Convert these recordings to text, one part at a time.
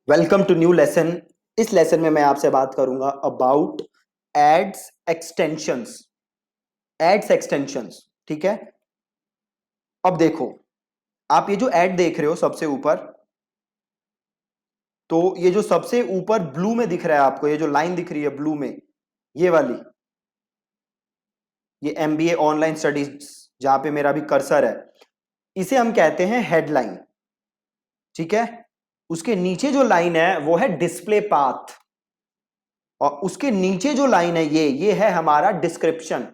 Welcome to new lesson. इस lesson में मैं आपसे बात करूंगा about ads extensions. Ads extensions, ठीक है। अब देखो, आप ये जो एड देख रहे हो सबसे ऊपर, तो ये जो सबसे ऊपर ब्लू में दिख रहा है आपको, ये जो लाइन दिख रही है ब्लू में, ये वाली, ये एमबीए ऑनलाइन स्टडीज जहां पे मेरा भी कर्सर है, इसे हम कहते हैं हेडलाइन, ठीक है। उसके नीचे जो लाइन है वो है डिस्प्ले पाथ, और उसके नीचे जो लाइन है ये है हमारा डिस्क्रिप्शन।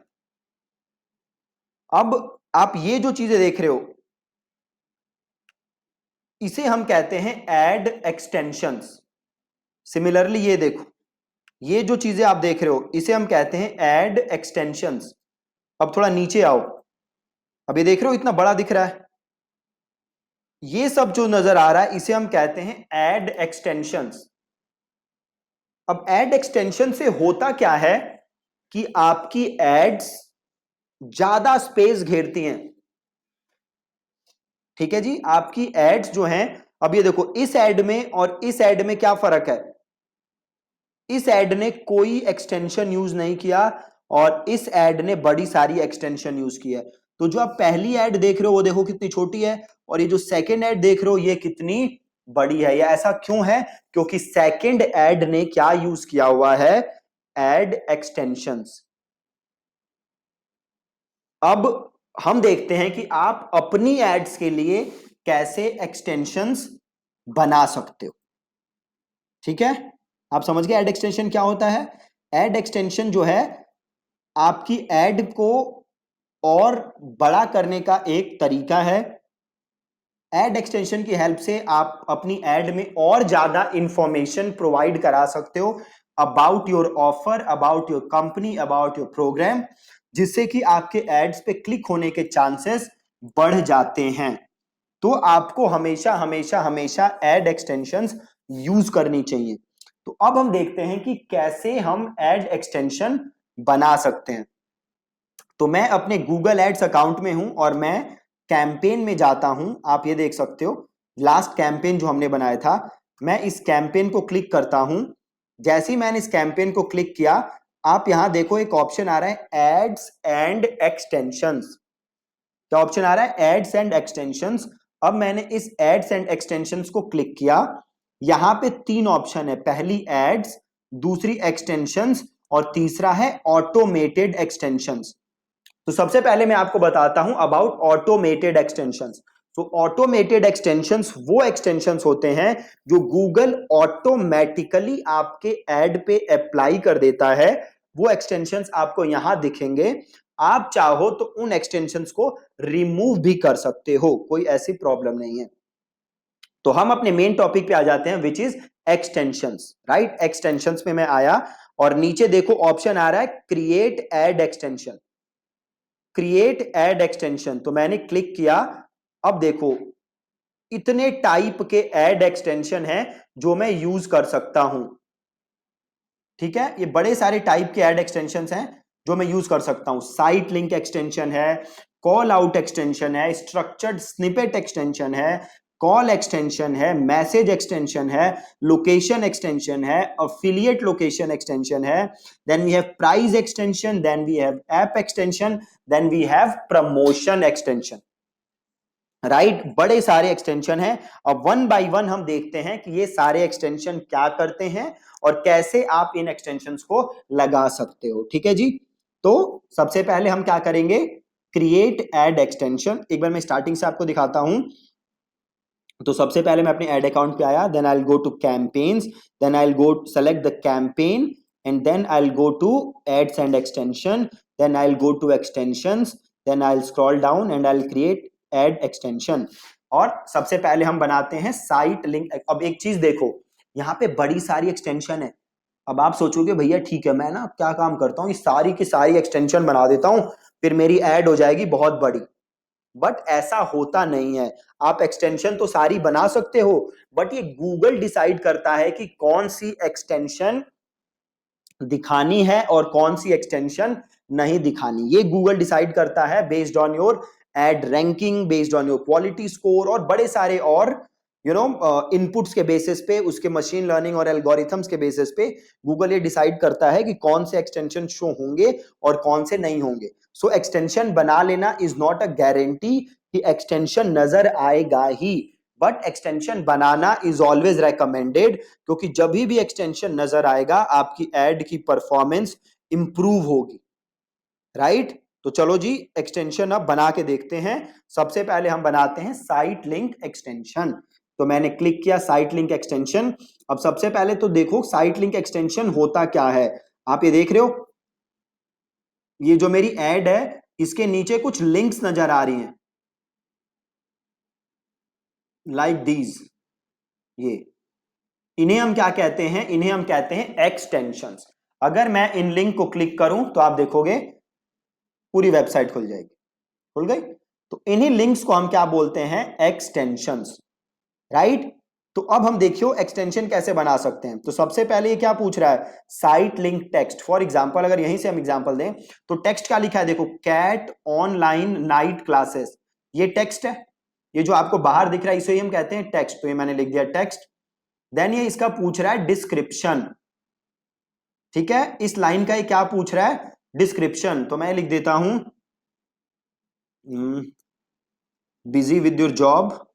अब आप ये जो चीजें देख रहे हो, इसे हम कहते हैं एड एक्सटेंशंस। सिमिलरली ये देखो, ये जो चीजें आप देख रहे हो इसे हम कहते हैं एड एक्सटेंशंस। अब थोड़ा नीचे आओ, अब ये देख रहे हो इतना बड़ा दिख रहा है, ये सब जो नजर आ रहा है इसे हम कहते हैं एड एक्सटेंशंस। अब एड एक्सटेंशन से होता क्या है कि आपकी एड्स ज्यादा स्पेस घेरती हैं, ठीक है जी। आपकी एड्स जो हैं, अब ये देखो इस एड में और इस एड में क्या फर्क है। इस एड ने कोई एक्सटेंशन यूज नहीं किया और इस एड ने बड़ी सारी एक्सटेंशन यूज की है। तो जो आप पहली एड देख रहे हो वो देखो कितनी छोटी है, और ये जो सेकंड एड देख रहे हो ये कितनी बड़ी है। या ऐसा क्यों है? क्योंकि सेकंड एड ने क्या यूज किया हुआ है? Ad extensions. अब हम देखते हैं कि आप अपनी एड्स के लिए कैसे एक्सटेंशंस बना सकते हो, ठीक है। आप समझ गए एड एक्सटेंशन क्या होता है? एड एक्सटेंशन जो है आपकी एड को और बड़ा करने का एक तरीका है। एड एक्सटेंशन की हेल्प से आप अपनी एड में और ज्यादा इंफॉर्मेशन प्रोवाइड करा सकते हो about your offer, about your company, about your program, जिससे कि आपके एड्स पे क्लिक होने के चांसेस बढ़ जाते हैं। तो आपको हमेशा हमेशा हमेशा एड एक्सटेंशंस यूज करनी चाहिए। तो अब हम देखते हैं कि कैसे हम एड एक्सटेंशन बना सकते हैं। तो मैं अपने गूगल एड्स अकाउंट में हूं और मैं कैंपेन में जाता हूं। आप ये देख सकते हो लास्ट कैंपेन जो हमने बनाया था, मैं इस कैंपेन को क्लिक करता हूं। जैसे ही मैंने इस कैंपेन को क्लिक किया, आप यहां देखो एक ऑप्शन आ रहा है एड्स एंड एक्सटेंशंस। क्या ऑप्शन आ रहा है? Ads and extensions. अब मैंने इस एड्स एंड एक्सटेंशंस को क्लिक किया। यहां पे तीन ऑप्शन है, पहली एड्स, दूसरी एक्सटेंशंस और तीसरा है ऑटोमेटेड एक्सटेंशंस। तो सबसे पहले मैं आपको बताता हूं अबाउट ऑटोमेटेड एक्सटेंशंस। तो ऑटोमेटेड एक्सटेंशंस वो एक्सटेंशंस होते हैं जो गूगल ऑटोमेटिकली आपके एड पे अप्लाई कर देता है। वो एक्सटेंशंस आपको यहां दिखेंगे। आप चाहो तो उन एक्सटेंशंस को रिमूव भी कर सकते हो, कोई ऐसी प्रॉब्लम नहीं है। तो हम अपने मेन टॉपिक पे आ जाते हैं which is extensions, right. Extensions में मैं आया और नीचे देखो ऑप्शन आ रहा है create ad extension. Create ad extension, तो मैंने क्लिक किया। अब देखो इतने टाइप के एड एक्सटेंशन हैं जो मैं यूज कर सकता हूं, ठीक है। ये बड़े सारे टाइप के एड एक्सटेंशन हैं जो मैं यूज कर सकता हूं। साइट लिंक एक्सटेंशन है, कॉल आउट एक्सटेंशन है, स्ट्रक्चर्ड स्निपेट एक्सटेंशन है, कॉल एक्सटेंशन है, मैसेज एक्सटेंशन है, लोकेशन एक्सटेंशन है, अफिलिएट लोकेशन एक्सटेंशन है, then we have price extension, then we have app extension, then we have promotion extension, right. बड़े सारे extension हैं। अब वन बाय वन हम देखते हैं कि ये सारे एक्सटेंशन क्या करते हैं और कैसे आप इन एक्सटेंशंस को लगा सकते हो, ठीक है जी। तो सबसे पहले हम क्या करेंगे? Create ad extension. एक बार मैं स्टार्टिंग से आपको दिखाता हूं। तो सबसे पहले मैं अपने एड अकाउंट पे आया, then I will go to campaigns, then I will go select the campaign and then I will go to ads and extension, then I will go to extensions, then I will scroll down and I will create ad extension. और सबसे पहले हम बनाते हैं site link. अब एक चीज देखो, यहाँ पे बड़ी सारी एक्सटेंशन है। अब आप सोचोगे भैया ठीक है, मैं ना क्या काम करता हूँ, सारी की सारी एक्सटेंशन बना देता हूँ, फिर मेरी एड हो जाएगी बहुत बड़ी। बट ऐसा होता नहीं है। आप एक्सटेंशन तो सारी बना सकते हो, बट ये गूगल डिसाइड करता है कि कौन सी एक्सटेंशन दिखानी है और कौन सी एक्सटेंशन नहीं दिखानी। ये गूगल डिसाइड करता है based on your add ranking, based on your quality score और बड़े सारे और इनपुट्स के बेसिस पे, उसके मशीन लर्निंग और एल्गोरिथम्स के बेसिस पे गूगल ये डिसाइड करता है कि कौन से एक्सटेंशन शो होंगे और कौन से नहीं होंगे। सो एक्सटेंशन बना लेना इज नॉट अ गारंटी कि एक्सटेंशन नजर आएगा ही, बट एक्सटेंशन बनाना इज ऑलवेज रेकमेंडेड, क्योंकि जब भी एक्सटेंशन नजर आएगा आपकी एड की परफॉर्मेंस इंप्रूव होगी, राइट? तो चलो जी एक्सटेंशन अब बना के देखते हैं। सबसे पहले हम बनाते हैं साइट लिंक एक्सटेंशन। तो मैंने क्लिक किया साइट लिंक एक्सटेंशन। अब सबसे पहले तो देखो साइट लिंक एक्सटेंशन होता क्या है। आप ये देख रहे हो, ये जो मेरी एड है इसके नीचे कुछ लिंक्स नजर आ रही हैं, लाइक दीज। ये इन्हें हम क्या कहते हैं? इन्हें हम कहते हैं एक्सटेंशंस। अगर मैं इन लिंक को क्लिक करूं तो आप देखोगे पूरी वेबसाइट खुल जाएगी। खुल गई? तो इन्हीं लिंक्स को हम क्या बोलते हैं? Extensions, right? तो अब हम देखियो एक्सटेंशन कैसे बना सकते हैं। तो सबसे पहले ये क्या पूछ रहा है? Site link text. For example अगर यहीं से हम एग्जांपल दें तो टेक्स्ट क्या लिखा है? देखो, कैट ऑनलाइन नाइट क्लासेस, ये टेक्स्ट है। ये जो आपको बाहर दिख रहा है इसे ही हम कहते हैं टेक्स्ट। तो ये मैंने लिख दिया टेक्स्ट। देन ये इसका पूछ रहा है डिस्क्रिप्शन, ठीक है? इस लाइन का ये क्या पूछ रहा है? डिस्क्रिप्शन। तो मैं लिख देता हूं busy with your job,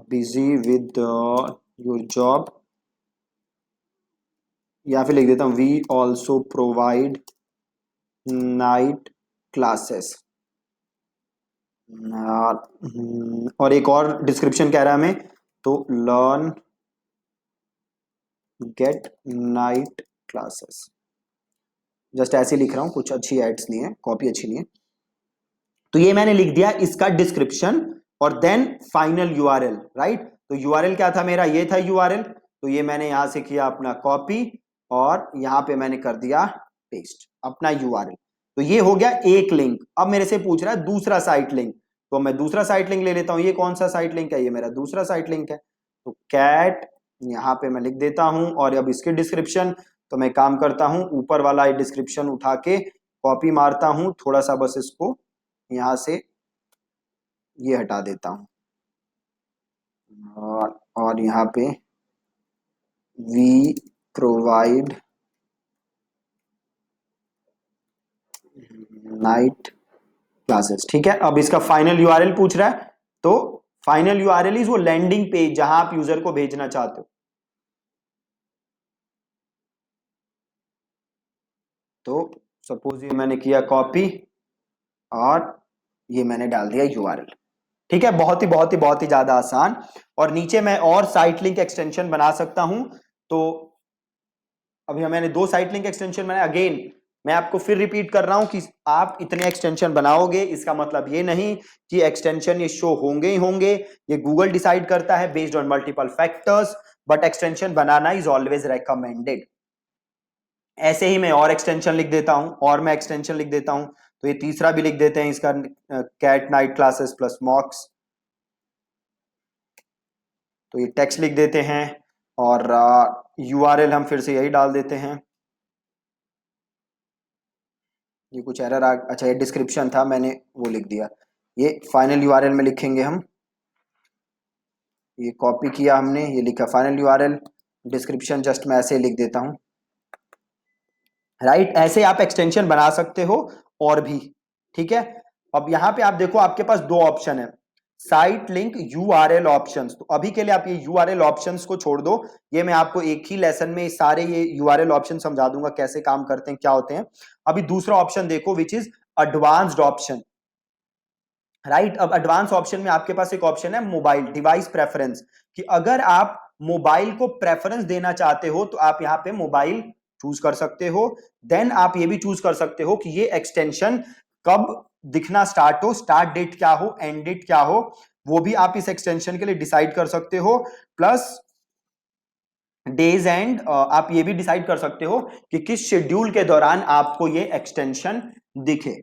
busy with your job, या फिर लिख देता हूं we also provide night classes. और एक और डिस्क्रिप्शन कह रहा है हमें, तो learn get night classes. Just ऐसे लिख रहा हूं, कुछ अच्छी एड्स नहीं है, कॉपी अच्छी नहीं है। तो ये मैंने लिख दिया इसका डिस्क्रिप्शन और देन फाइनल यूआरएल, राइट? तो यूआरएल क्या था मेरा? ये था यूआरएल। तो ये मैंने यहां से किया अपना कॉपी और यहां पे मैंने कर दिया पेस्ट अपना यूआरएल। तो ये हो गया एक लिंक। अब मेरे से पूछ रहा है दूसरा साइट लिंक, तो मैं दूसरा साइट लिंक ले लेता हूं। ये कौन सा साइट लिंक है? ये मेरा दूसरा साइट लिंक है। तो कैट यहां पे मैं लिख देता हूं और अब इसके डिस्क्रिप्शन। तो मैं काम करता हूं, ऊपर वाला डिस्क्रिप्शन उठा के कॉपी मारता हूं, थोड़ा सा बस इसको यहां से ये हटा देता हूं और यहाँ पे वी प्रोवाइड नाइट क्लासेस, ठीक है? अब इसका फाइनल यूआरएल पूछ रहा है। तो फाइनल यूआरएल इज वो लैंडिंग पेज जहां आप यूजर को भेजना चाहते हो। तो सपोज ये मैंने किया कॉपी और ये मैंने डाल दिया यूआरएल, ठीक है? बहुत ही ज्यादा आसान। और नीचे मैं और साइट लिंक एक्सटेंशन बना सकता हूं। तो अभी मैंने दो साइट लिंक एक्सटेंशन मैंने, अगेन मैं आपको फिर रिपीट कर रहा हूं कि आप इतने एक्सटेंशन बनाओगे इसका मतलब ये नहीं कि एक्सटेंशन ये शो होंगे ही होंगे। ये गूगल डिसाइड करता है based on multiple factors, but extension बनाना इज ऑलवेज रेकमेंडेड। ऐसे ही मैं और एक्सटेंशन लिख देता हूं और मैं एक्सटेंशन लिख देता हूं। तो ये तीसरा भी लिख देते हैं इसका, CAT night classes plus mocks. तो ये टेक्स्ट लिख देते हैं और यूआरएल हम फिर से यही डाल देते हैं। ये कुछ एरर अच्छा ये डिस्क्रिप्शन था, मैंने वो लिख दिया। ये फाइनल यूआरएल में लिखेंगे हम। ये कॉपी किया हमने, ये लिखा फाइनल यूआरएल, डिस्क्रिप्शन जस्ट मैं ऐसे लिख देता हूं, राइट? ऐसे आप एक्सटेंशन बना सकते हो और भी, ठीक है? अब यहां पे आप देखो आपके पास दो ऑप्शन है, साइट लिंक यूआरएल ऑप्शंस। तो अभी के लिए आप ये यूआरएल ऑप्शंस को छोड़ दो, ये मैं आपको एक ही लेसन में सारे ये यूआरएल ऑप्शन समझा दूंगा कैसे काम करते हैं, क्या होते हैं। अभी दूसरा ऑप्शन देखो which is advanced option, right? अब एडवांस ऑप्शन में आपके पास एक ऑप्शन है मोबाइल डिवाइस प्रेफरेंस, कि अगर आप मोबाइल को प्रेफरेंस देना चाहते हो तो आप यहां पे मोबाइल चूज कर सकते हो। देन आप ये भी चूज कर सकते हो कि ये एक्सटेंशन कब दिखना स्टार्ट हो, स्टार्ट डेट क्या हो, एंड डेट क्या हो, वो भी आप इस एक्सटेंशन के लिए डिसाइड कर सकते हो। प्लस डेज एंड आप ये भी डिसाइड कर सकते हो कि किस शेड्यूल के दौरान आपको ये एक्सटेंशन दिखे,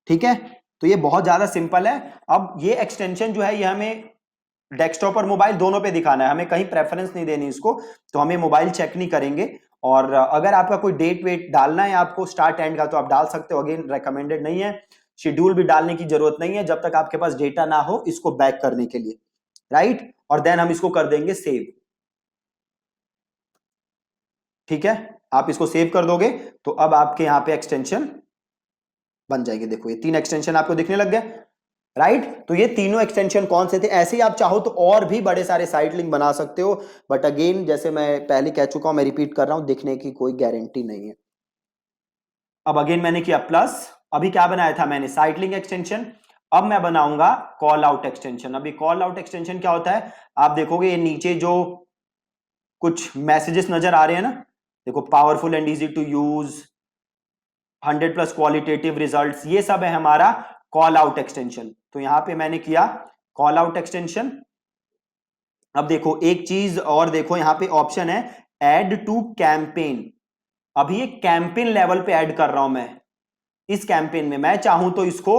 ठीक है? तो ये बहुत ज्यादा सिंपल है। अब ये एक्सटेंशन जो है ये हमें डेस्कटॉप और मोबाइल दोनों पे दिखाना है, हमें कहीं प्रेफरेंस नहीं देनी इसको। तो हमें मोबाइल चेक नहीं करेंगे। और अगर आपका कोई डेट वेट डालना है आपको स्टार्ट एंड का तो आप डाल सकते हो, अगेन रेकमेंडेड नहीं है। शेड्यूल भी डालने की जरूरत नहीं है जब तक आपके पास डेटा ना हो इसको बैक करने के लिए, राइट। और देन हम इसको कर देंगे सेव, ठीक है। आप इसको सेव कर दोगे तो अब आपके यहां पे एक्सटेंशन बन जाएगी। देखो ये 3 एक्सटेंशन आपको दिखने लग गए, राइट। तो ये तीनों एक्सटेंशन कौन से थे? ऐसे ही आप चाहो तो और भी बड़े सारे साइट लिंक बना सकते हो, बट अगेन जैसे मैं पहले कह चुका हूं, मैं रिपीट कर रहा हूं, दिखने की कोई गारंटी नहीं है। अब अगेन मैंने किया प्लस, अभी क्या बनाया था मैंने? Site link extension. अब मैं बनाऊंगा कॉल आउट एक्सटेंशन। अभी कॉल आउट एक्सटेंशन क्या होता है? आप देखोगे ये नीचे जो कुछ मैसेजेस नजर आ रहे हैं ना, देखो powerful and easy to use, 100+ qualitative results, ये सब है हमारा कॉल आउट एक्सटेंशन। तो यहां पे मैंने किया कॉल आउट एक्सटेंशन। अब देखो एक चीज और, देखो यहां पे ऑप्शन है ऐड टू कैंपेन। अभी ये कैंपेन लेवल पे ऐड कर रहा हूं मैं। इस कैंपेन में मैं चाहूं तो इसको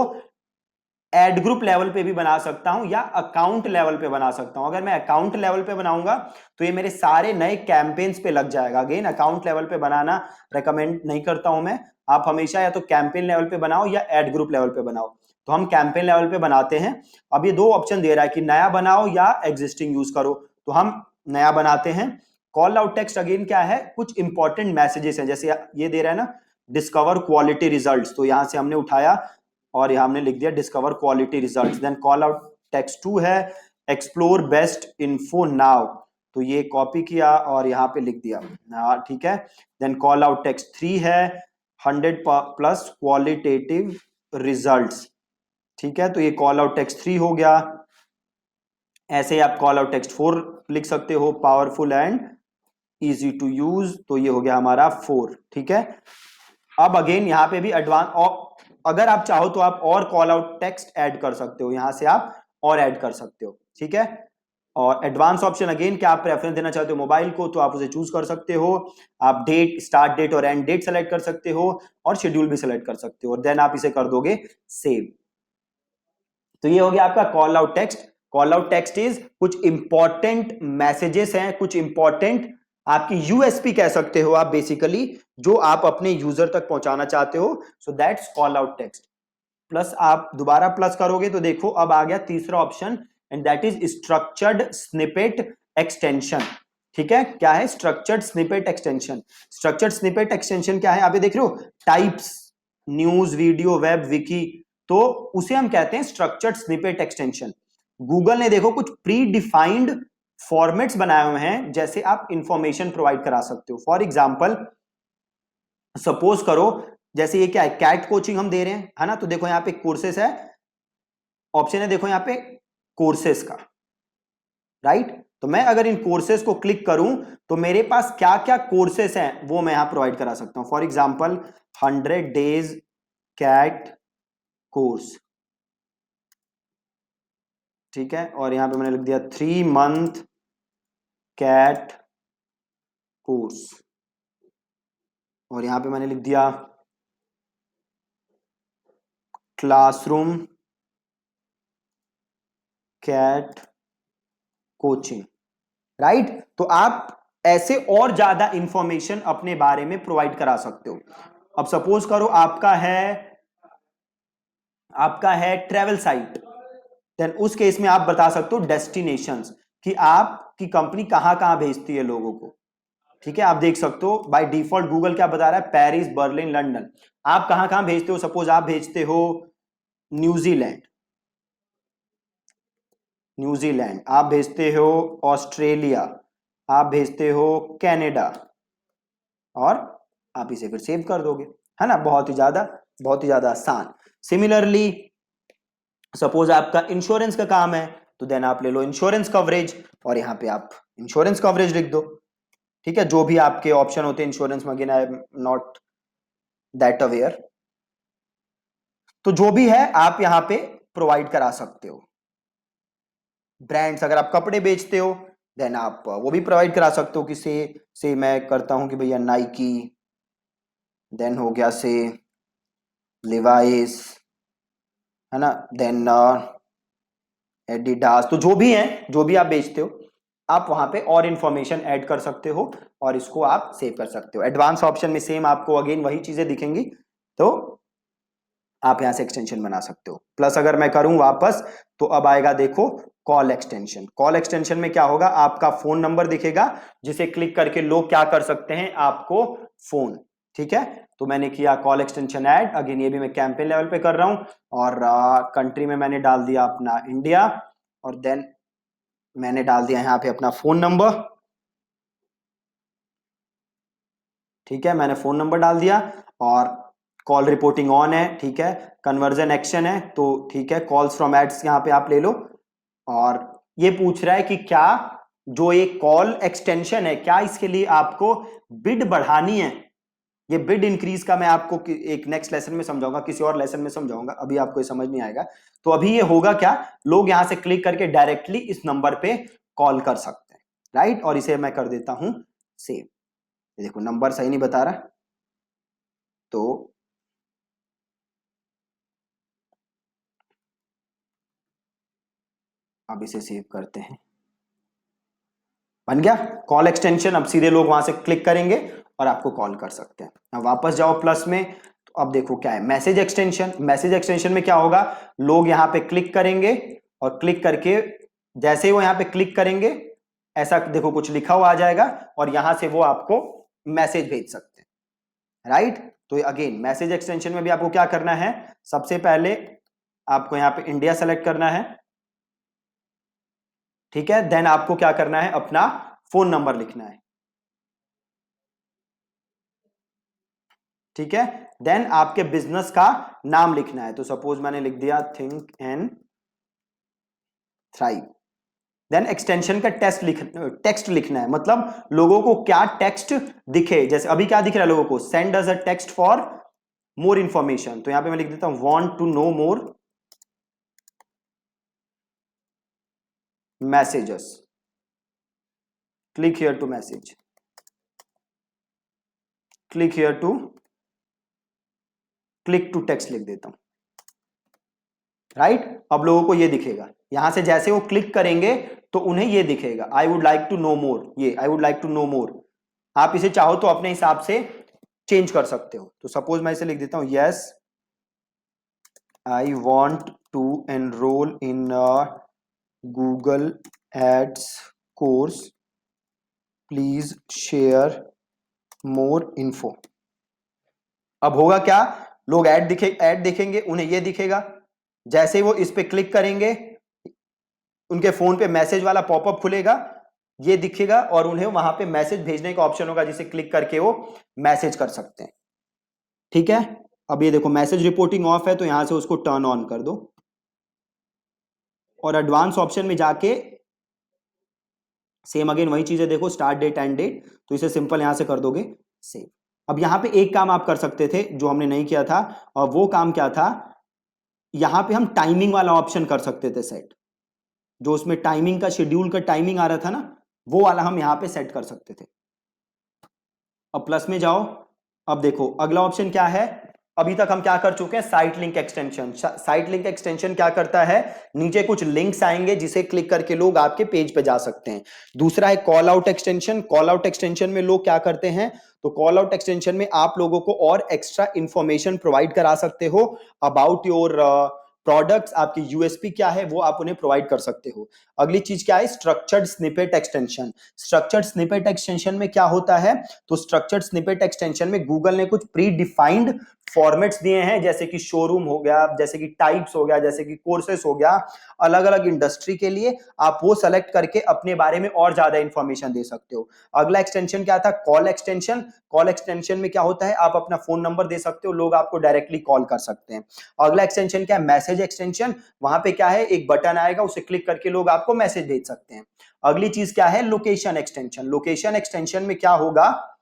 एड ग्रुप लेवल पे भी बना सकता हूं या अकाउंट लेवल पे बना सकता हूं। अगर मैं अकाउंट लेवल पे बनाऊंगा तो ये मेरे सारे नए कैंपेन्स पे लग जाएगा। अगेन अकाउंट लेवल पे बनाना रेकमेंड नहीं करता हूं मैं। आप हमेशा या तो कैंपेन लेवल पे बनाओ या एड ग्रुप लेवल पे बनाओ। तो हम कैंपेन लेवल पे बनाते हैं। अब ये 2 ऑप्शन दे रहा है कि नया बनाओ या एग्जिस्टिंग यूज करो, तो हम नया बनाते हैं। कॉल आउट टेक्स्ट अगेन क्या है? कुछ इंपॉर्टेंट मैसेजेस हैं, जैसे ये दे रहा है ना, डिस्कवर क्वालिटी रिजल्ट्स, तो यहां से हमने उठाया और यहां हमने लिख दिया discover quality results. Then call out text 2 है एक्सप्लोर बेस्ट इन्फो नाउ, तो ये कॉपी किया और यहां पे लिख दिया, ठीक है। देन कॉल आउट टेक्स्ट 3 है 100+ क्वालिटेटिव रिजल्ट्स, ठीक है। तो ये कॉल आउट टेक्स्ट 3 हो गया। ऐसे ही आप कॉल आउट टेक्स्ट 4 लिख सकते हो, powerful and easy to use, तो ये हो गया हमारा 4, ठीक है। अब अगेन यहां पे भी एडवांस, और अगर आप चाहो तो आप और कॉल आउट टेक्स्ट ऐड कर सकते हो, यहां से आप और ऐड कर सकते हो, ठीक है। और एडवांस ऑप्शन अगेन, क्या आप प्रेफरेंस देना चाहते हो मोबाइल को तो आप उसे चूज कर सकते हो। आप डेट, स्टार्ट डेट और एंड डेट सेलेक्ट कर सकते हो और शेड्यूल भी सेलेक्ट कर सकते हो, और देन आप इसे कर दोगे सेव। तो ये हो गया आपका call out text. Call out text is कुछ इंपॉर्टेंट मैसेजेस हैं, कुछ इंपॉर्टेंट आपकी यूएसपी कह सकते हो आप बेसिकली, जो आप अपने यूजर तक पहुंचाना चाहते हो। So that's call out text. Plus आप दोबारा प्लस करोगे तो देखो अब आ गया तीसरा option, and that is structured snippet extension, ठीक है। क्या है? Structured snippet extension. Structured snippet extension क्या है? आप ये देख रहे हो types, news, video, web, Vicky, तो उसे हम कहते हैं स्ट्रक्चर्ड स्निपेट एक्सटेंशन। गूगल ने देखो कुछ प्री डिफाइंड फॉर्मेट्स बनाए हुए हैं, जैसे आप इंफॉर्मेशन प्रोवाइड करा सकते हो। फॉर एग्जाम्पल सपोज करो, जैसे ये क्या है, कैट कोचिंग हम दे रहे हैं, है ना। तो देखो यहाँ पे कोर्सेस है, ऑप्शन है देखो यहाँ पे कोर्सेस का, राइट। तो मैं अगर इन कोर्सेस को क्लिक करूं तो मेरे पास क्या क्या कोर्सेस हैं वो मैं यहां प्रोवाइड करा सकता हूं। For example 100 days CAT course, ठीक है। और यहां पे मैंने लिख दिया 3 मंथ कैट कोर्स, और यहां पे मैंने लिख दिया क्लासरूम कैट कोचिंग, राइट। तो आप ऐसे और ज्यादा इंफॉर्मेशन अपने बारे में प्रोवाइड करा सकते हो। अब सपोज करो आपका है ट्रेवल साइट, देन उस केस में आप बता सकते हो डेस्टिनेशंस, कि आपकी कंपनी कहां कहां भेजती है लोगों को, ठीक है। आप देख सकते हो बाय डिफॉल्ट गूगल क्या बता रहा है, पेरिस, बर्लिन, लंदन। आप कहां कहां भेजते हो? सपोज आप भेजते हो न्यूजीलैंड, आप भेजते हो ऑस्ट्रेलिया, आप भेजते हो कनाडा, और आप इसे फिर सेव कर दोगे, है ना। बहुत ही ज्यादा आसान। सिमिलरली सपोज आपका इंश्योरेंस का काम है, तो देन आप ले लो इंश्योरेंस कवरेज, और यहां पे आप इंश्योरेंस कवरेज लिख दो, ठीक है। जो भी आपके ऑप्शन होते हैं इंश्योरेंस में, again I am not that aware, तो जो भी है आप यहां पे प्रोवाइड करा सकते हो। ब्रांड्स, अगर आप कपड़े बेचते हो देन आप वो भी प्रोवाइड करा सकते हो, कि से मैं करता हूं कि भैया नाइकी, देन हो गया से लिवाइस, है ना, देन एडिडास, तो जो भी है, जो भी आप बेचते हो आप वहां पे और इंफॉर्मेशन ऐड कर सकते हो और इसको आप सेव कर सकते हो। एडवांस ऑप्शन में सेम आपको अगेन वही चीजें दिखेंगी, तो आप यहां से एक्सटेंशन बना सकते हो। प्लस अगर मैं करूं वापस तो अब आएगा देखो कॉल एक्सटेंशन। कॉल एक्सटेंशन में क्या होगा, आपका फोन नंबर दिखेगा जिसे क्लिक करके लोग क्या कर सकते हैं, आपको फोन। ठीक है, तो मैंने किया कॉल एक्सटेंशन ऐड। अगेन ये भी मैं कैंपेन लेवल पे कर रहा हूं और कंट्री में मैंने डाल दिया अपना इंडिया और देन मैंने डाल दिया यहां पे अपना फोन नंबर। ठीक है, मैंने फोन नंबर डाल दिया और कॉल रिपोर्टिंग ऑन है। ठीक है, कन्वर्जन एक्शन है तो ठीक है, कॉल्स फ्रॉम एड्स यहां पे आप ले लो। और ये पूछ रहा है कि क्या जो ये कॉल एक्सटेंशन है क्या इसके लिए आपको बिड बढ़ानी है। ये बिड इंक्रीज का मैं आपको एक नेक्स्ट लेसन में समझाऊंगा, किसी और लेसन में समझाऊंगा, अभी आपको ये समझ नहीं आएगा। तो अभी ये होगा क्या, लोग यहां से क्लिक करके डायरेक्टली इस नंबर पे कॉल कर सकते हैं। राइट, और इसे मैं कर देता हूं सेव। देखो नंबर सही नहीं बता रहा, तो अब इसे सेव करते हैं। बन गया कॉल एक्सटेंशन। अब सीधे लोग वहां से क्लिक करेंगे और आपको कॉल कर सकते हैं। अब वापस जाओ प्लस में, तो अब देखो क्या है मैसेज एक्सटेंशन। मैसेज एक्सटेंशन में क्या होगा, लोग यहां पे क्लिक करेंगे और क्लिक करके जैसे ही वो यहां पे क्लिक करेंगे ऐसा देखो कुछ लिखा हुआ आ जाएगा और यहां से वो आपको मैसेज भेज सकते हैं। राइट, तो अगेन मैसेज एक्सटेंशन में भी आपको क्या करना है, सबसे पहले आपको यहां पे इंडिया सेलेक्ट करना है। ठीक है, देन आपको क्या करना है, अपना फोन नंबर लिखना है। ठीक है, देन आपके बिजनेस का नाम लिखना है। तो सपोज मैंने लिख दिया think and thrive. Then extension का टेक्स्ट लिखना है, मतलब लोगों को क्या टेक्स्ट दिखे। जैसे अभी क्या दिख रहा है लोगों को, send us a text for more information. तो यहां पे मैं लिख देता हूं want to know more messages, click here to message, click here to, click to text लिख देता हूं। राइट, अब लोगों को ये दिखेगा, यहां से जैसे वो क्लिक करेंगे तो उन्हें ये दिखेगा I would like to know more. ये I would like to know more आप इसे चाहो तो अपने हिसाब से चेंज कर सकते हो। तो सपोज मैं इसे लिख देता हूं yes I want to enrol in Google ads course, please share more info. अब होगा क्या, लोग ऐड देखेंगे, उन्हें ये दिखेगा, जैसे ही वो इस पे क्लिक करेंगे उनके फोन पे मैसेज वाला पॉपअप खुलेगा, ये दिखेगा और उन्हें वहां पे मैसेज भेजने का ऑप्शन होगा जिसे क्लिक करके वो मैसेज कर सकते हैं। ठीक है, अब ये देखो मैसेज रिपोर्टिंग ऑफ है तो यहां से उसको टर्न ऑन कर दो और एडवांस ऑप्शन में जाके सेम अगेन वही चीजें देखो, स्टार्ट डेट एंड डेट, तो इसे सिंपल यहां से कर दोगे सेव। अब यहां पे एक काम आप कर सकते थे जो हमने नहीं किया था, और वो काम क्या था, यहां पे हम टाइमिंग वाला ऑप्शन कर सकते थे सेट। जो उसमें टाइमिंग का शेड्यूल का टाइमिंग आ रहा था ना, वो वाला हम यहां पे सेट कर सकते थे। अब प्लस में जाओ, अब देखो अगला ऑप्शन क्या है। अभी तक हम क्या कर चुके हैं, site link extension. Site link extension क्या करता है, नीचे कुछ लिंक्स आएंगे जिसे क्लिक करके लोग आपके पेज पे जा सकते हैं। दूसरा है call out extension. Call out extension में लोग क्या करते हैं, तो कॉल आउट एक्सटेंशन में आप लोगों को और एक्स्ट्रा इंफॉर्मेशन प्रोवाइड करा सकते हो अबाउट योर प्रोडक्ट्स, आपकी यूएसपी क्या है वो आप उन्हें प्रोवाइड कर सकते हो। अगली चीज क्या है, structured snippet extension. Structured snippet extension में क्या होता है, तो स्ट्रक्चर्ड स्निपेट एक्सटेंशन में गूगल ने कुछ प्री डिफाइंड फॉर्मेट्स दिए हैं, जैसे कि शोरूम हो गया, जैसे कि टाइप्स हो गया, जैसे कि कोर्सेस हो गया, अलग अलग इंडस्ट्री के लिए आप वो सेलेक्ट करके अपने बारे में और ज्यादा इंफॉर्मेशन दे सकते हो। अगला एक्सटेंशन क्या था, कॉल एक्सटेंशन। कॉल एक्सटेंशन में क्या होता है, आप अपना फोन नंबर दे सकते हो, लोग आपको डायरेक्टली कॉल कर सकते हैं। अगला एक्सटेंशन क्या है, मैसेज एक्सटेंशन। वहां पे क्या है, एक बटन आएगा, उसे क्लिक करके लोग आपको मैसेज भेज सकते हैं। अगली चीज क्या है, लोकेशन एक्सटेंशन। लोकेशन एक्सटेंशन में क्या होगा,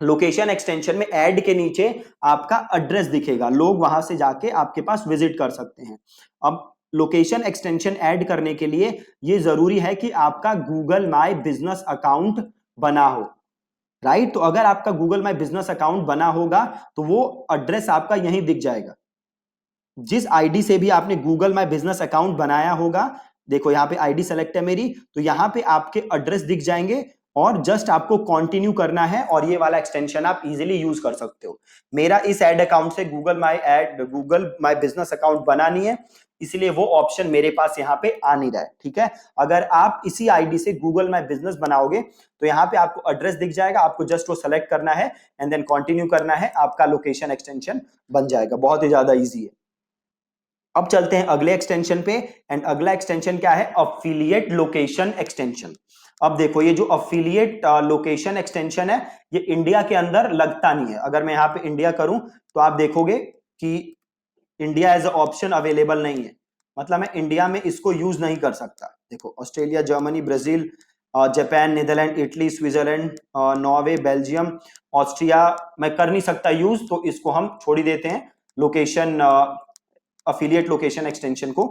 लोकेशन एक्सटेंशन में ऐड के नीचे आपका एड्रेस दिखेगा, लोग वहां से जाके आपके पास विजिट कर सकते हैं। अब लोकेशन एक्सटेंशन ऐड करने के लिए ये जरूरी है कि आपका गूगल माई बिजनेस अकाउंट बना हो। राइट, तो अगर आपका गूगल माई बिजनेस अकाउंट बना होगा तो वो एड्रेस आपका यहीं दिख जाएगा। जिस आईडी से भी आपने गूगल माई बिजनेस अकाउंट बनाया होगा, देखो यहाँ पे आईडी सेलेक्ट है मेरी, तो यहाँ पे आपके एड्रेस दिख जाएंगे और जस्ट आपको कंटिन्यू करना है और ये वाला एक्सटेंशन आप इजीली यूज कर सकते हो। मेरा इस एड अकाउंट से गूगल माई बिजनेस अकाउंट बना नहीं है, इसलिए वो ऑप्शन मेरे पास यहाँ पे आ नहीं रहा है। ठीक है, अगर आप इसी आईडी से गूगल माई बिजनेस बनाओगे तो यहाँ पे आपको एड्रेस दिख जाएगा, आपको जस्ट वो सेलेक्ट करना है एंड देन कंटिन्यू करना है, आपका लोकेशन एक्सटेंशन बन जाएगा। बहुत ही ज्यादा इजी है। अब चलते हैं अगले एक्सटेंशन पे, एंड अगला एक्सटेंशन क्या है? Affiliate location extension. अब देखो ये जो अफिलिएट लोकेशन एक्सटेंशन है ये इंडिया के अंदर लगता नहीं है। अगर मैं यहाँ पे इंडिया करूं तो आप देखोगे कि India as a option available नहीं है, मतलब मैं इंडिया में इसको यूज नहीं कर सकता। देखो Australia, Germany, Brazil, Japan, Netherlands, Italy, Switzerland, Norway, Belgium, Austria मैं कर नहीं सकता यूज, तो इसको हम छोड़ ही देते हैं लोकेशन, अफिलिएट लोकेशन एक्सटेंशन को।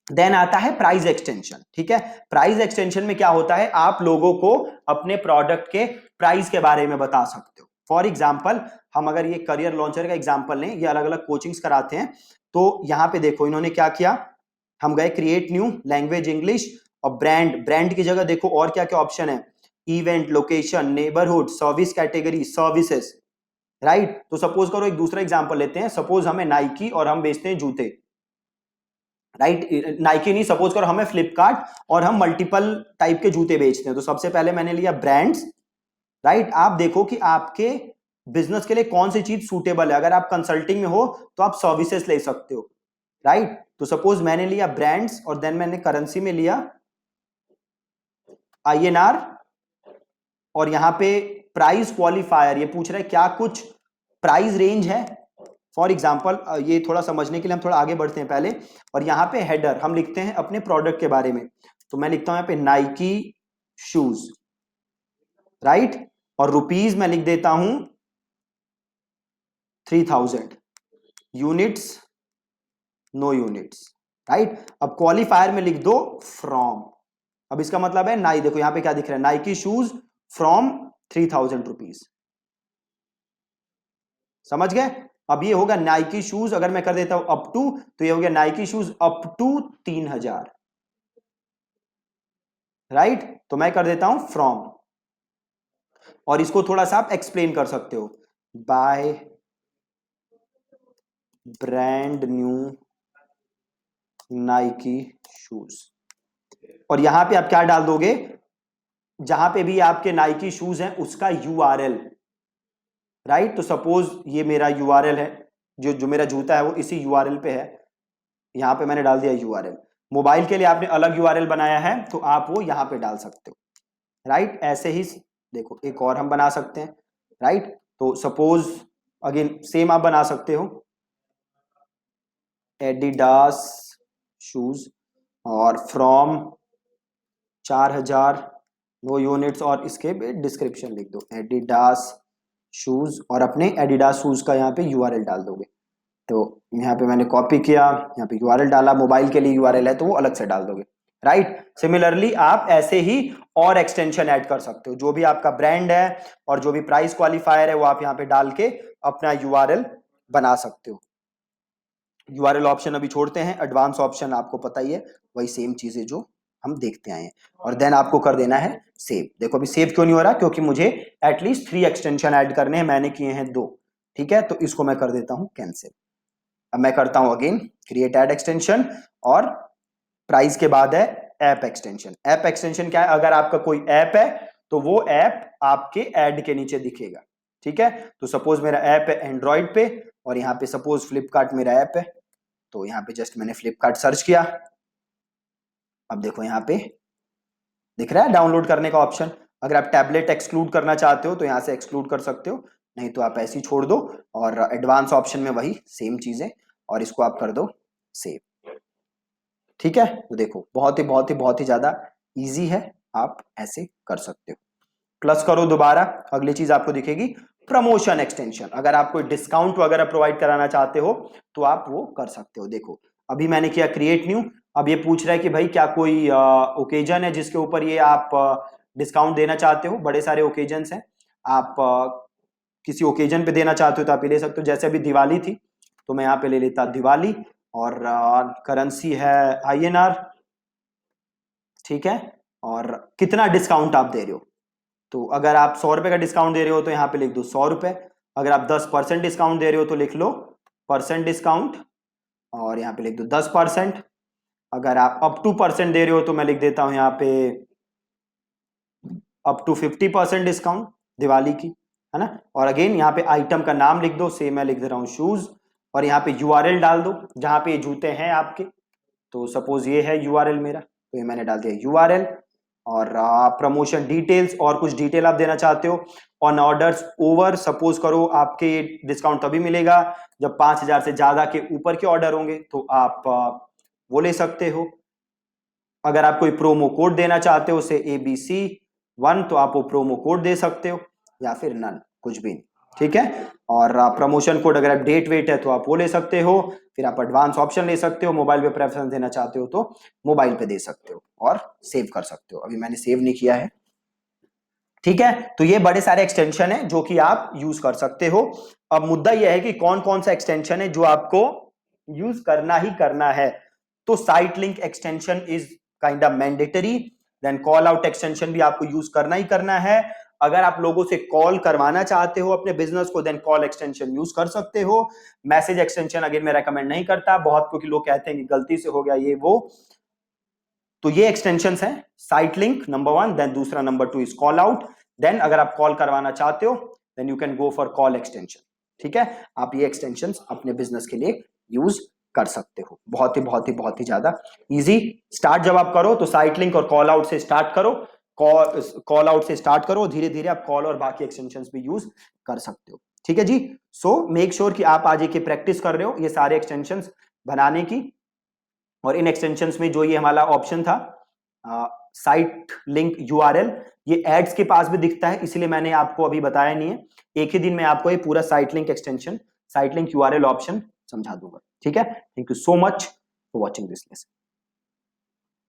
देन आता है प्राइस एक्सटेंशन। ठीक है, प्राइस एक्सटेंशन में क्या होता है, आप लोगों को अपने प्रोडक्ट के प्राइस के बारे में बता सकते हो। फॉर एग्जांपल हम अगर ये करियर लॉन्चर का एग्जांपल लें, ये अलग अलग कोचिंग्स कराते हैं, तो यहां पे देखो इन्होंने क्या किया, हम गए क्रिएट न्यू, लैंग्वेज इंग्लिश, और ब्रांड की जगह देखो और क्या क्या ऑप्शन है, event, location, neighbourhood, service category, services. Right, तो सपोज करो एक दूसरा एग्जांपल लेते हैं, सपोज हमें नाइकी और हम बेचते हैं जूते। राइट, नाइकी नहीं, सपोज करो हमें फ्लिपकार्ट और हम मल्टीपल टाइप के जूते बेचते हैं। तो सबसे पहले मैंने लिया ब्रांड्स। राइट, आप देखो कि आपके बिजनेस के लिए कौन सी चीज सूटेबल है। अगर आप कंसल्टिंग में हो तो आप सर्विसेज ले सकते हो। राइट, तो सपोज मैंने लिया ब्रांड्स और देन मैंने करेंसी में लिया INR, और यहां पे प्राइस क्वालिफायर ये पूछ रहा है क्या कुछ प्राइस रेंज है। फॉर एग्जाम्पल ये थोड़ा समझने के लिए हम थोड़ा आगे बढ़ते हैं पहले, और यहाँ पे हेडर हम लिखते हैं अपने प्रोडक्ट के बारे में। तो मैं लिखता हूं यहाँ पे नाइकी शूज। राइट, और रुपीज मैं लिख देता हूं 3000, यूनिट्स नो यूनिट्स। राइट, अब क्वालिफायर में लिख दो फ्रॉम। अब इसका मतलब है नाई, देखो यहां पे क्या दिख रहा है, नाइकी शूज फ्रॉम 3000 रुपीज। समझ गए? अब ये होगा नाइकी शूज, अगर मैं कर देता हूं अप टू, तो ये हो गया Nike shoes up to 3000। Right, तो मैं कर देता हूं फ्रॉम, और इसको थोड़ा सा आप एक्सप्लेन कर सकते हो, by brand new Nike shoes. और यहां पे आप क्या डाल दोगे, जहां पे भी आपके नाइकी शूज हैं उसका URL। राइट, तो सपोज ये मेरा URL है, जो जो मेरा जूता है वो इसी URL पे है, यहां पे मैंने डाल दिया URL। मोबाइल के लिए आपने अलग URL बनाया है तो आप वो यहां पे डाल सकते हो। राइट, ऐसे ही देखो एक और हम बना सकते हैं। राइट, तो सपोज अगेन सेम आप बना सकते हो, एडिडास शूज और फ्रॉम 4000 नो यूनिट्स, और इसके डिस्क्रिप्शन लिख दो एडिडास शूज, और अपने एडिडास शूज का यहाँ पे URL डाल दोगे। तो यहाँ पे मैंने कॉपी किया, यहाँ पे URL डाला, मोबाइल के लिए URL है तो वो अलग से डाल दोगे। राइट, सिमिलरली आप ऐसे ही और एक्सटेंशन ऐड कर सकते हो, जो भी आपका ब्रांड है और जो भी प्राइस क्वालिफायर है वो आप यहाँ पे डाल के अपना URL बना सकते हो। URL ऑप्शन अभी छोड़ते हैं, एडवांस ऑप्शन आपको पता ही है, वही सेम चीजें जो हम देखते आए हैं, और देन आपको कर देना है सेव। देखो अभी सेव क्यों नहीं हो रहा, क्योंकि मुझे एटलीस्ट 3 एक्सटेंशन ऐड करने हैं, मैंने किए हैं 2। ठीक है, तो इसको मैं कर देता हूं कैंसिल। अब मैं करता हूं अगेन क्रिएट एड एक्सटेंशन, और प्राइस के बाद है ऐप एक्सटेंशन। ऐप एक्सटेंशन क्या है, अगर आपका कोई ऐप है तो वो ऐप आपके ऐड के नीचे दिखेगा। ठीक है, तो सपोज मेरा ऐप है एंड्रॉइड पे, और यहाँ पे सपोज फ्लिपकार्ट मेरा ऐप है, तो यहाँ पे जस्ट मैंने फ्लिपकार्ट सर्च किया। अब देखो यहाँ पे दिख रहा है डाउनलोड करने का ऑप्शन। अगर आप टैबलेट एक्सक्लूड करना चाहते हो तो यहाँ से एक्सक्लूड कर सकते हो, नहीं तो आप ऐसे ही छोड़ दो, और एडवांस ऑप्शन में वही सेम चीजें, और इसको आप कर दो सेव। ठीक है, तो देखो बहुत ही ज्यादा इजी है, आप ऐसे कर सकते हो। प्लस करो दोबारा, अगली चीज आपको दिखेगी प्रमोशन एक्सटेंशन। अगर आप कोई डिस्काउंट वगैरह प्रोवाइड कराना चाहते हो तो आप वो कर सकते हो। देखो अभी मैंने किया क्रिएट न्यू, अब ये पूछ रहा है कि भाई क्या कोई ओकेजन है जिसके ऊपर ये आप डिस्काउंट देना चाहते हो। बड़े सारे ओकेजन्स हैं, आप किसी ओकेजन पे देना चाहते हो तो आप ये ले सकते हो। जैसे अभी दिवाली थी तो मैं यहाँ पे ले लेता दिवाली, और करेंसी है INR। ठीक है, और कितना डिस्काउंट आप दे रहे हो। तो अगर आप 100 रुपए का डिस्काउंट दे रहे हो तो यहाँ पे लिख दो 100 रुपए। अगर आप 10% डिस्काउंट दे रहे हो तो लिख लो परसेंट डिस्काउंट, और यहाँ पे लिख दो 10%। अगर आप अप टू परसेंट दे रहे हो तो मैं लिख देता हूं यहाँ पे अप टू 50% डिस्काउंट दिवाली की, है ना। और अगेन यहाँ पे आइटम का नाम लिख दो, से मैं लिख दे रहा हूँ शूज, और यहाँ पे यूआरएल डाल दो जहां पे ये जूते हैं आपके। तो सपोज ये है यूआरएल मेरा, तो ये मैंने डाल दिया यूआरएल। और प्रमोशन डिटेल्स और कुछ डिटेल आप देना चाहते हो। ऑन ऑर्डर्स ओवर, सपोज करो आपके डिस्काउंट तभी मिलेगा जब 5,000 से ज्यादा के ऊपर के ऑर्डर होंगे, तो आप वो ले सकते हो। अगर आप कोई प्रोमो कोड देना चाहते हो से ABC1, तो आप वो प्रोमो कोड दे सकते हो, या फिर नन, कुछ भी नहीं, ठीक है। और प्रमोशन कोड अगर आप डेट वेट है तो आप वो ले सकते हो। फिर आप एडवांस ऑप्शन ले सकते हो, मोबाइल पे प्रेफरेंस देना चाहते हो तो मोबाइल पे दे सकते हो, और सेव कर सकते हो। अभी मैंने सेव नहीं किया है, ठीक है। तो ये बड़े सारे एक्सटेंशन है जो कि आप यूज कर सकते हो। अब मुद्दा यह है कि कौन कौन सा एक्सटेंशन है जो आपको यूज करना ही करना है। तो site link extension is kind of mandatory, then call out extension भी आपको यूज करना ही करना है। अगर आप लोगों से कॉल करवाना चाहते हो अपने बिजनेस को, देन कॉल एक्सटेंशन यूज कर सकते हो। मैसेज एक्सटेंशन अगेन मैं रेकमेंड नहीं करता बहुत, क्योंकि लोग कहते हैं कि गलती से हो गया ये वो। तो ये एक्सटेंशंस हैं, साइट लिंक नंबर 1, देन दूसरा number 2 is call out. Then अगर आप कॉल करवाना चाहते हो then you can go for call extension, ठीक है। आप ये एक्सटेंशंस अपने बिजनेस के लिए यूज कर सकते हो। बहुत ही ज्यादा इजी। स्टार्ट जब आप करो तो साइट लिंक और कॉल आउट से स्टार्ट करो, कॉल आउट से स्टार्ट करो, धीरे धीरे आप कॉल और बाकी एक्सटेंशंस भी यूज कर सकते हो, ठीक है जी। सो मेक श्योर कि आप आज की प्रैक्टिस कर रहे हो ये सारे एक्सटेंशंस बनाने की। और इन एक्सटेंशंस में जो ये हमारा ऑप्शन था साइट लिंक यूआरएल, ये एड्स के पास भी दिखता है, इसलिए मैंने आपको अभी बताया नहीं है। एक ही दिन में आपको ये पूरा site link extension, site link URL option समझा दूंगा, ठीक है। Thank you so much for watching this lesson.